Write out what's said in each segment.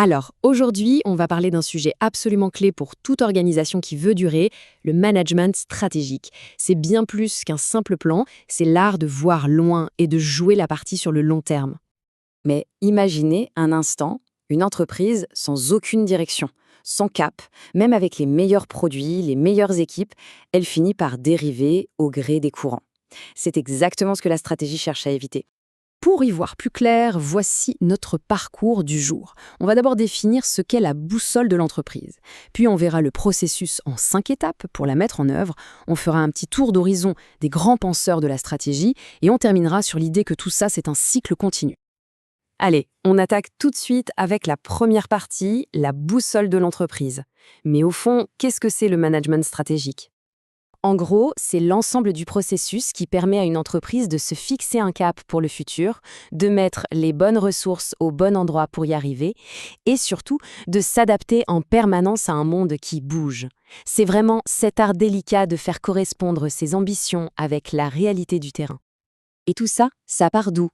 Alors, aujourd'hui, on va parler d'un sujet absolument clé pour toute organisation qui veut durer, le management stratégique. C'est bien plus qu'un simple plan, c'est l'art de voir loin et de jouer la partie sur le long terme. Mais imaginez un instant une entreprise sans aucune direction, sans cap, même avec les meilleurs produits, les meilleures équipes, elle finit par dériver au gré des courants. C'est exactement ce que la stratégie cherche à éviter. Pour y voir plus clair, voici notre parcours du jour. On va d'abord définir ce qu'est la boussole de l'entreprise. Puis on verra le processus en 5 étapes pour la mettre en œuvre. On fera un petit tour d'horizon des grands penseurs de la stratégie et on terminera sur l'idée que tout ça, c'est un cycle continu. Allez, on attaque tout de suite avec la première partie, la boussole de l'entreprise. Mais au fond, qu'est-ce que c'est le management stratégique? En gros, c'est l'ensemble du processus qui permet à une entreprise de se fixer un cap pour le futur, de mettre les bonnes ressources au bon endroit pour y arriver, et surtout de s'adapter en permanence à un monde qui bouge. C'est vraiment cet art délicat de faire correspondre ses ambitions avec la réalité du terrain. Et tout ça, ça part d'où?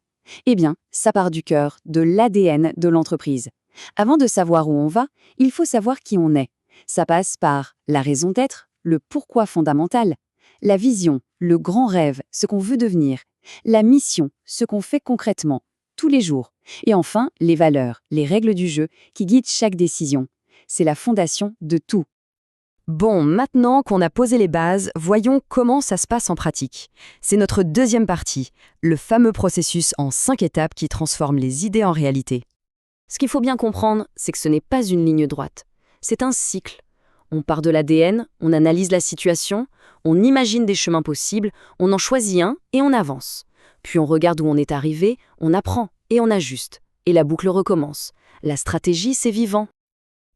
Eh bien, ça part du cœur, de l'ADN de l'entreprise. Avant de savoir où on va, il faut savoir qui on est. Ça passe par la raison d'être, le pourquoi fondamental, la vision, le grand rêve, ce qu'on veut devenir, la mission, ce qu'on fait concrètement, tous les jours, et enfin les valeurs, les règles du jeu qui guident chaque décision. C'est la fondation de tout. Bon, maintenant qu'on a posé les bases, voyons comment ça se passe en pratique. C'est notre deuxième partie, le fameux processus en 5 étapes qui transforme les idées en réalité. Ce qu'il faut bien comprendre, c'est que ce n'est pas une ligne droite. C'est un cycle. On part de l'ADN, on analyse la situation, on imagine des chemins possibles, on en choisit un et on avance. Puis on regarde où on est arrivé, on apprend et on ajuste. Et la boucle recommence. La stratégie, c'est vivant.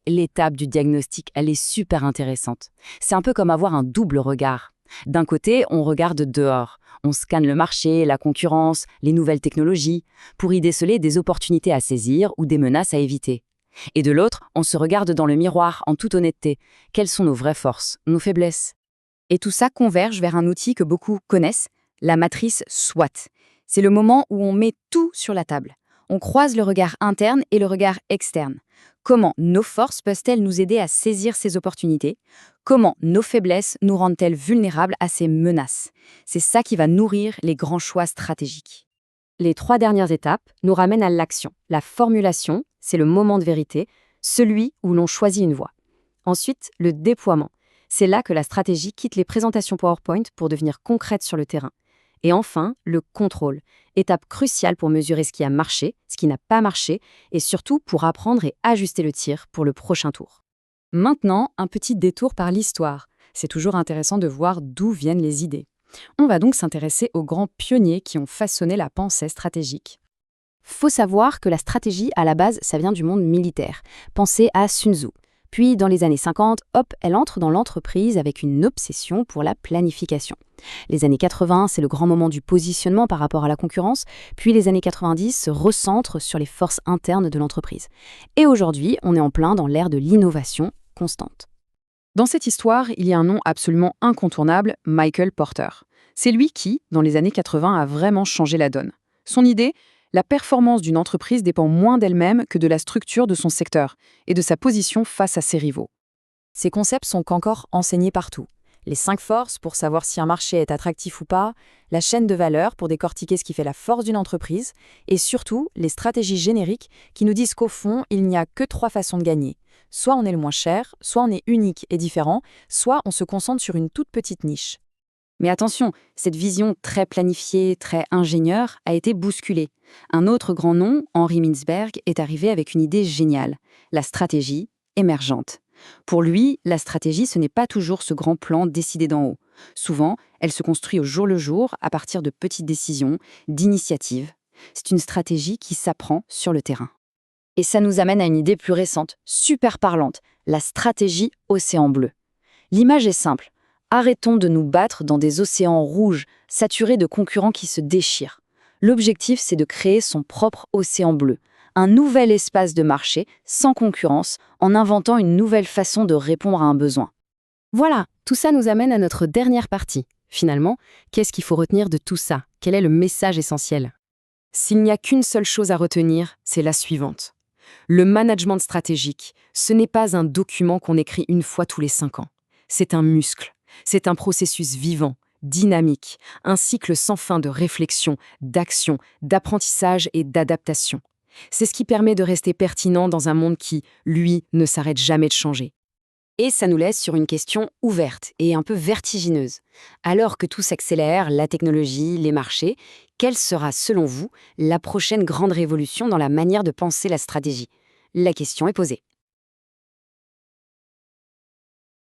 L'étape du diagnostic, elle est super intéressante. C'est un peu comme avoir un double regard. D'un côté, on regarde dehors. On scanne le marché, la concurrence, les nouvelles technologies, pour y déceler des opportunités à saisir ou des menaces à éviter. Et de l'autre, on se regarde dans le miroir en toute honnêteté. Quelles sont nos vraies forces, nos faiblesses? Et tout ça converge vers un outil que beaucoup connaissent, la matrice SWOT. C'est le moment où on met tout sur la table. On croise le regard interne et le regard externe. Comment nos forces peuvent-elles nous aider à saisir ces opportunités? Comment nos faiblesses nous rendent-elles vulnérables à ces menaces? C'est ça qui va nourrir les grands choix stratégiques. Les 3 dernières étapes nous ramènent à l'action. La formulation, c'est le moment de vérité, celui où l'on choisit une voie. Ensuite, le déploiement. C'est là que la stratégie quitte les présentations PowerPoint pour devenir concrète sur le terrain. Et enfin, le contrôle. Étape cruciale pour mesurer ce qui a marché, ce qui n'a pas marché, et surtout pour apprendre et ajuster le tir pour le prochain tour. Maintenant, un petit détour par l'histoire. C'est toujours intéressant de voir d'où viennent les idées. On va donc s'intéresser aux grands pionniers qui ont façonné la pensée stratégique. Faut savoir que la stratégie, à la base, ça vient du monde militaire. Pensez à Sun Tzu. Puis, dans les années 50, hop, elle entre dans l'entreprise avec une obsession pour la planification. Les années 80, c'est le grand moment du positionnement par rapport à la concurrence, puis les années 90 se recentrent sur les forces internes de l'entreprise. Et aujourd'hui, on est en plein dans l'ère de l'innovation constante. Dans cette histoire, il y a un nom absolument incontournable, Michael Porter. C'est lui qui, dans les années 80, a vraiment changé la donne. Son idée, la performance d'une entreprise dépend moins d'elle-même que de la structure de son secteur et de sa position face à ses rivaux. Ces concepts sont encore enseignés partout. Les 5 forces pour savoir si un marché est attractif ou pas, la chaîne de valeur pour décortiquer ce qui fait la force d'une entreprise, et surtout les stratégies génériques qui nous disent qu'au fond, il n'y a que 3 façons de gagner. Soit on est le moins cher, soit on est unique et différent, soit on se concentre sur une toute petite niche. Mais attention, cette vision très planifiée, très ingénieure, a été bousculée. Un autre grand nom, Henry Mintzberg, est arrivé avec une idée géniale, la stratégie émergente. Pour lui, la stratégie, ce n'est pas toujours ce grand plan décidé d'en haut. Souvent, elle se construit au jour le jour, à partir de petites décisions, d'initiatives. C'est une stratégie qui s'apprend sur le terrain. Et ça nous amène à une idée plus récente, super parlante, la stratégie océan bleu. L'image est simple. Arrêtons de nous battre dans des océans rouges, saturés de concurrents qui se déchirent. L'objectif, c'est de créer son propre océan bleu, un nouvel espace de marché, sans concurrence, en inventant une nouvelle façon de répondre à un besoin. Voilà, tout ça nous amène à notre dernière partie. Finalement, qu'est-ce qu'il faut retenir de tout ça? Quel est le message essentiel? S'il n'y a qu'une seule chose à retenir, c'est la suivante. Le management stratégique, ce n'est pas un document qu'on écrit une fois tous les 5 ans. C'est un muscle, c'est un processus vivant, dynamique, un cycle sans fin de réflexion, d'action, d'apprentissage et d'adaptation. C'est ce qui permet de rester pertinent dans un monde qui, lui, ne s'arrête jamais de changer. Et ça nous laisse sur une question ouverte et un peu vertigineuse. Alors que tout s'accélère, la technologie, les marchés, quelle sera, selon vous, la prochaine grande révolution dans la manière de penser la stratégie? La question est posée.